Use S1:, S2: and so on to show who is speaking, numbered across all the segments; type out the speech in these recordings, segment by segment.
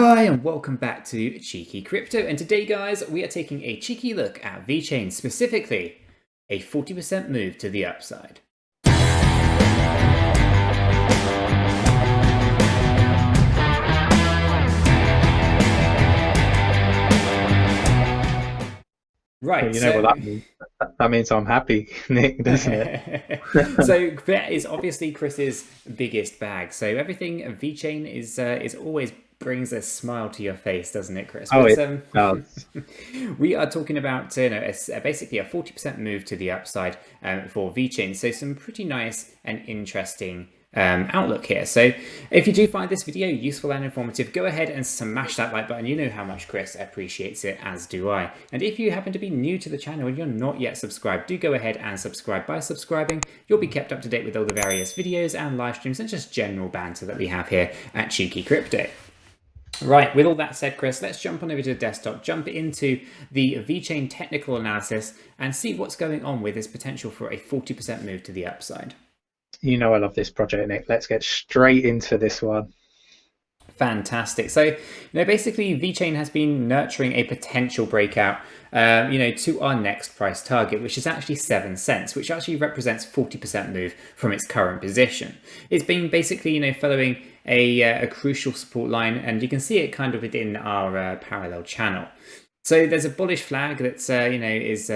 S1: Hi and welcome back to Cheeky Crypto, and today guys we are taking a cheeky look at Vechain, specifically a 40% move to the upside. Right,
S2: Well, you know what that means? That means I'm happy, Nick, doesn't it?
S1: so that is obviously Chris's biggest bag. So everything Vechain is always brings a smile to your face, doesn't it, Chris?
S2: Oh,
S1: But
S2: it does.
S1: we are talking about basically a 40% move to the upside for Vechain. So some pretty nice and interesting outlook here. So if you do find this video useful and informative, go ahead and smash that like button. You know how much Chris appreciates it, as do I. And if you happen to be new to the channel and you're not yet subscribed, do go ahead and subscribe. By subscribing, you'll be kept up to date with all the various videos and live streams and just general banter that we have here at Cheeky Crypto. Right, with all that said, Chris, let's jump on over to the desktop, jump into the Vechain technical analysis and see what's going on with this potential for a 40% move to the upside.
S2: You know I love this project, Nick. Let's get straight into this one.
S1: Fantastic. So, basically Vechain has been nurturing a potential breakout, to our next price target, which is actually 7 cents, which actually represents 40% move from its current position. It's been basically, following a crucial support line, and you can see it kind of within our parallel channel. So there's a bullish flag that's, is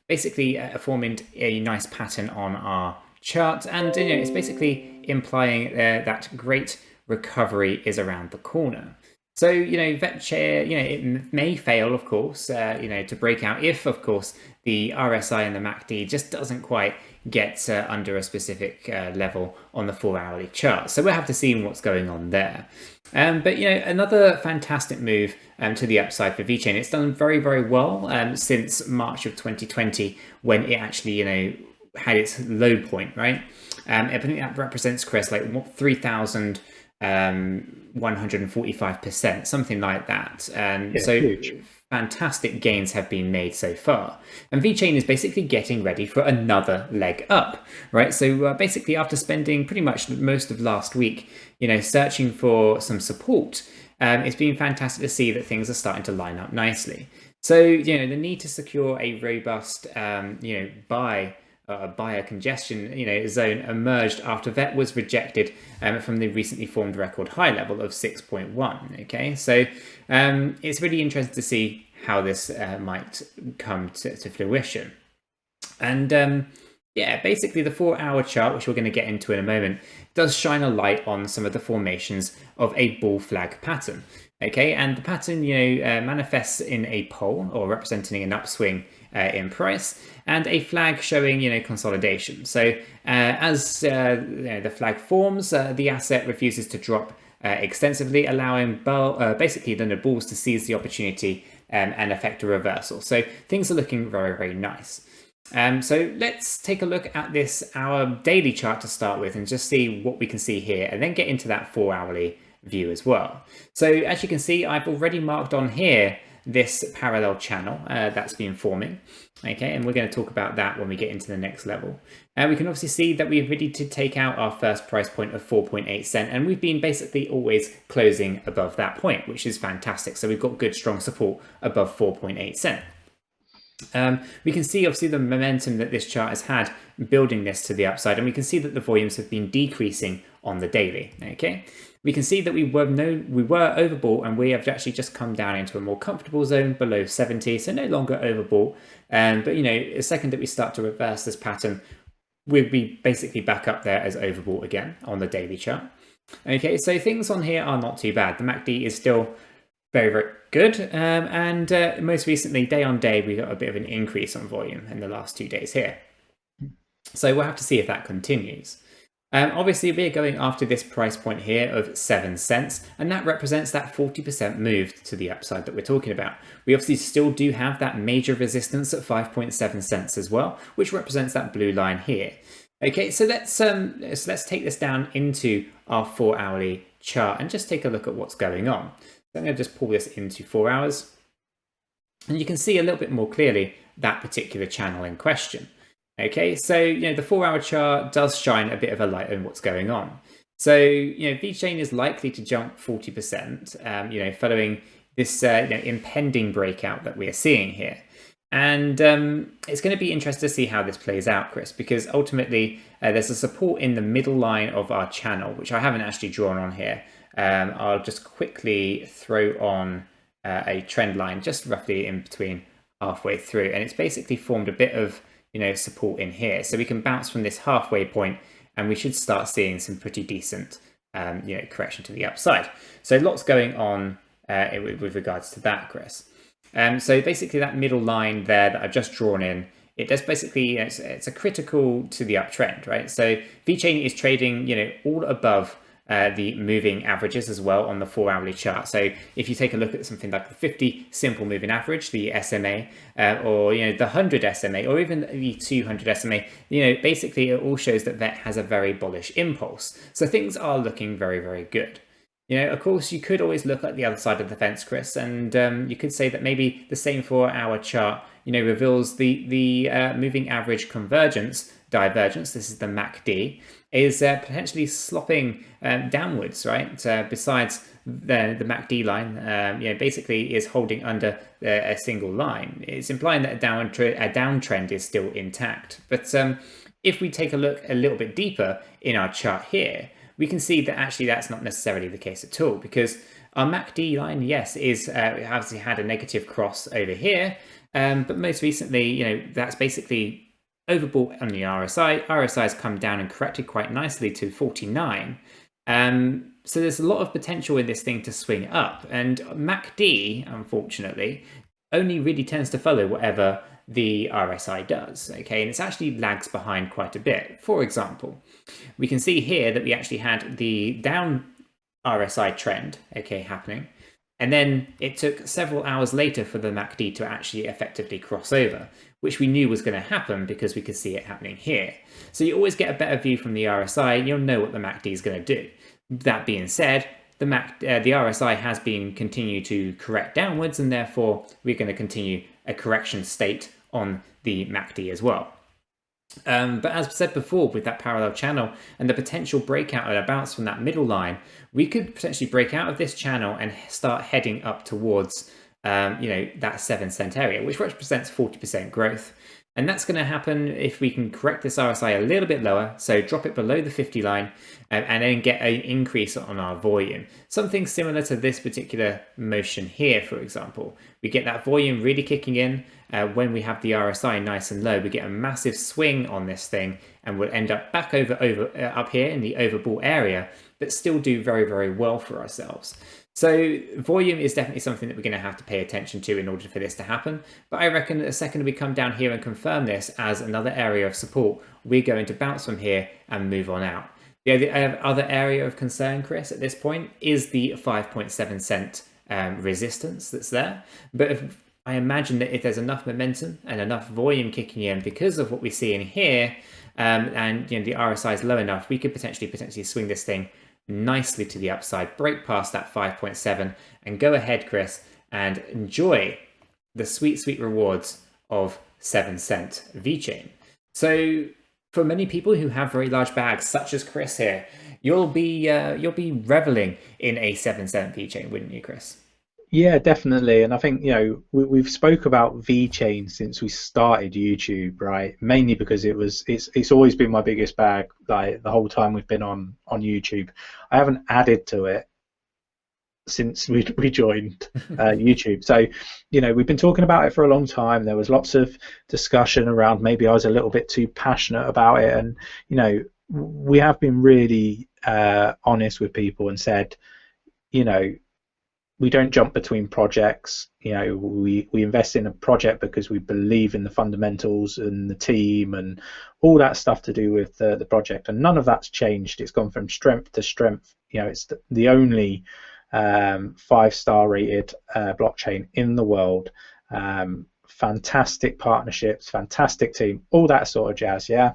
S1: basically forming a nice pattern on our chart, and it's basically implying that great recovery is around the corner. So Vechain, it may fail, of course, to break out if, of course, the RSI and the MACD just doesn't quite get under a specific level on the 4-hourly chart. So we'll have to see what's going on there. But another fantastic move to the upside for Vechain. It's done very, very well since March of 2020, when it actually had its low point, right? I think that represents, Chris, like 3,145%, something like that.
S2: Yeah,
S1: so
S2: huge.
S1: Fantastic gains have been made so far, and Vechain is basically getting ready for another leg up, right? So basically, after spending pretty much most of last week, searching for some support, it's been fantastic to see that things are starting to line up nicely. So the need to secure a robust buyer congestion zone emerged after VET was rejected from the recently formed record high level of 6.1. Okay, so it's really interesting to see how this might come to fruition. And basically the 4-hour chart, which we're going to get into in a moment, does shine a light on some of the formations of a bull flag pattern. Okay, and the pattern manifests in a pole, or representing an upswing in price, and a flag showing consolidation. So as the flag forms, the asset refuses to drop extensively, allowing basically the bulls to seize the opportunity and effect a reversal. So things are looking very, very nice. So let's take a look at our daily chart to start with, and just see what we can see here, and then get into that 4-hourly view as well. So as you can see, I've already marked on here this parallel channel that's been forming. Okay, and we're going to talk about that when we get into the next level. We can obviously see that we're ready to take out our first price point of 4.8 cents, and we've been basically always closing above that point, which is fantastic. So we've got good strong support above 4.8 cents. We can see obviously the momentum that this chart has had building this to the upside, and we can see that the volumes have been decreasing on the daily. Okay, we can see that we were overbought, and we have actually just come down into a more comfortable zone below 70, so no longer overbought. But the second that we start to reverse this pattern, we'll be basically back up there as overbought again on the daily chart. Okay, so things on here are not too bad. The MACD is still very, very good, and most recently, day on day, we got a bit of an increase on volume in the last 2 days here. So we'll have to see if that continues. Obviously, we're going after this price point here of 7 cents, and that represents that 40% move to the upside that we're talking about. We obviously still do have that major resistance at 5.7 cents as well, which represents that blue line here. Okay, so let's take this down into our 4-hourly chart and just take a look at what's going on. So I'm going to just pull this into 4 hours, and you can see a little bit more clearly that particular channel in question. Okay, so the 4-hour chart does shine a bit of a light on what's going on. So, Vechain is likely to jump 40%, following this impending breakout that we are seeing here. And it's going to be interesting to see how this plays out, Chris, because ultimately there's a support in the middle line of our channel, which I haven't actually drawn on here. I'll just quickly throw on a trend line just roughly in between halfway through. And it's basically formed a bit of, support in here. So we can bounce from this halfway point and we should start seeing some pretty decent, correction to the upside. So lots going on with regards to that, Chris. So basically that middle line there that I've just drawn in, it does basically, it's a critical to the uptrend, right? So Vechain is trading, all above the moving averages as well on the 4-hourly chart. So if you take a look at something like the 50 simple moving average, the SMA, or the 100 SMA, or even the 200 SMA, basically it all shows that VET has a very bullish impulse. So things are looking very, very good. Of course, you could always look at the other side of the fence, Chris, and you could say that maybe the same 4-hour chart, reveals the moving average convergence, divergence, this is the MACD, is potentially slopping downwards, right? Besides the MACD line, basically is holding under a single line. It's implying that a downtrend is still intact. But if we take a look a little bit deeper in our chart here, we can see that actually that's not necessarily the case at all, because our MACD line, yes, is obviously had a negative cross over here, but most recently, that's basically overbought on the RSI. RSI has come down and corrected quite nicely to 49. So there's a lot of potential in this thing to swing up, and MACD, unfortunately, only really tends to follow whatever the RSI does, okay, and it actually lags behind quite a bit. For example, we can see here that we actually had the down RSI trend, okay, happening, and then it took several hours later for the MACD to actually effectively cross over, which we knew was going to happen because we could see it happening here. So you always get a better view from the RSI, and you'll know what the MACD is going to do. That being said, the RSI has been continued to correct downwards, and therefore we're going to continue a correction state on the MACD as well. But as said before, with that parallel channel and the potential breakout and a bounce from that middle line, we could potentially break out of this channel and start heading up towards that 7-cent area, which represents 40% growth. And that's going to happen if we can correct this RSI a little bit lower, so drop it below the 50 line, and then get an increase on our volume. Something similar to this particular motion here, for example. We get that volume really kicking in when we have the RSI nice and low. We get a massive swing on this thing, and we'll end up back up here in the overbought area, but still do very, very well for ourselves. So volume is definitely something that we're going to have to pay attention to in order for this to happen. But I reckon that the second we come down here and confirm this as another area of support, we're going to bounce from here and move on out. The other area of concern, Chris, at this point is the 5.7 cent resistance that's there. But I imagine that if there's enough momentum and enough volume kicking in because of what we see in here, and the RSI is low enough, we could potentially swing this thing nicely to the upside, break past that 5.7, and go ahead, Chris, and enjoy the sweet, sweet rewards of 7-cent Vechain. So for many people who have very large bags, such as Chris here, you'll be reveling in a 7-cent Vechain, wouldn't you, Chris?
S2: Yeah, definitely. And I think, we've spoke about Vechain since we started YouTube, right? Mainly because it's always been my biggest bag, like the whole time we've been on YouTube. I haven't added to it since we joined YouTube. So, we've been talking about it for a long time. There was lots of discussion around maybe I was a little bit too passionate about it. And, we have been really honest with people and said, we don't jump between projects. We invest in a project because we believe in the fundamentals and the team and all that stuff to do with the project, and none of that's changed. It's gone from strength to strength. It's the only 5-star rated blockchain in the world. Fantastic partnerships, fantastic team, all that sort of jazz. So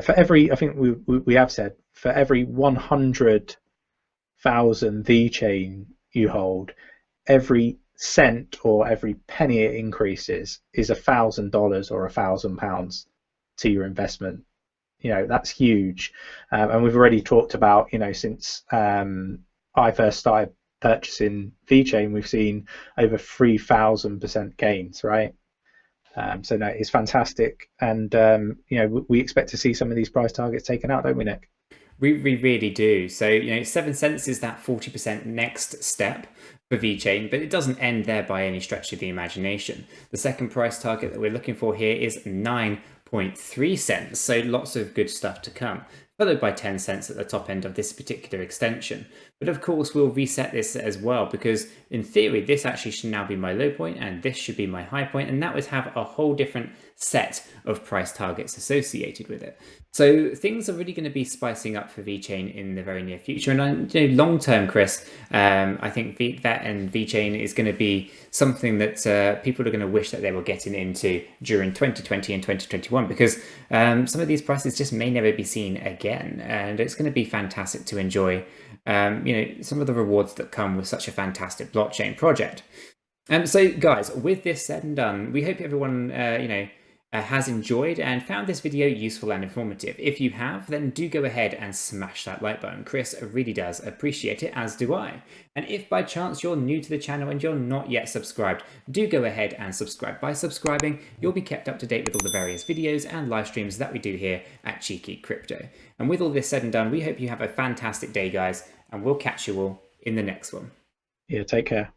S2: for every, I think we have said, for every 100,000 Vechain you hold, every cent or every penny it increases is $1,000 or £1,000 to your investment. that's huge. And we've already talked about, since I first started purchasing Vechain, we've seen over 3,000% gains, right? So no, it's fantastic, and we expect to see some of these price targets taken out, don't we, Nick?
S1: We really do. So 7 cents is that 40% next step for Vechain, but it doesn't end there by any stretch of the imagination. The second price target that we're looking for here is 9.3 cents. So lots of good stuff to come, followed by 10 cents at the top end of this particular extension. But of course, we'll reset this as well, because in theory, this actually should now be my low point and this should be my high point, and that would have a whole different set of price targets associated with it. So things are really going to be spicing up for Vechain in the very near future. And long term, Chris, I think that and Vechain is going to be something that people are going to wish that they were getting into during 2020 and 2021, because some of these prices just may never be seen again, and it's going to be fantastic to enjoy some of the rewards that come with such a fantastic blockchain project. So guys, with this said and done, we hope everyone has enjoyed and found this video useful and informative. If you have, then do go ahead and smash that like button. Chris really does appreciate it, as do I. And if by chance you're new to the channel and you're not yet subscribed, do go ahead and subscribe. By subscribing, you'll be kept up to date with all the various videos and live streams that we do here at Cheeky Crypto. And with all this said and done, we hope you have a fantastic day, guys, and we'll catch you all in the next one.
S2: Yeah, take care.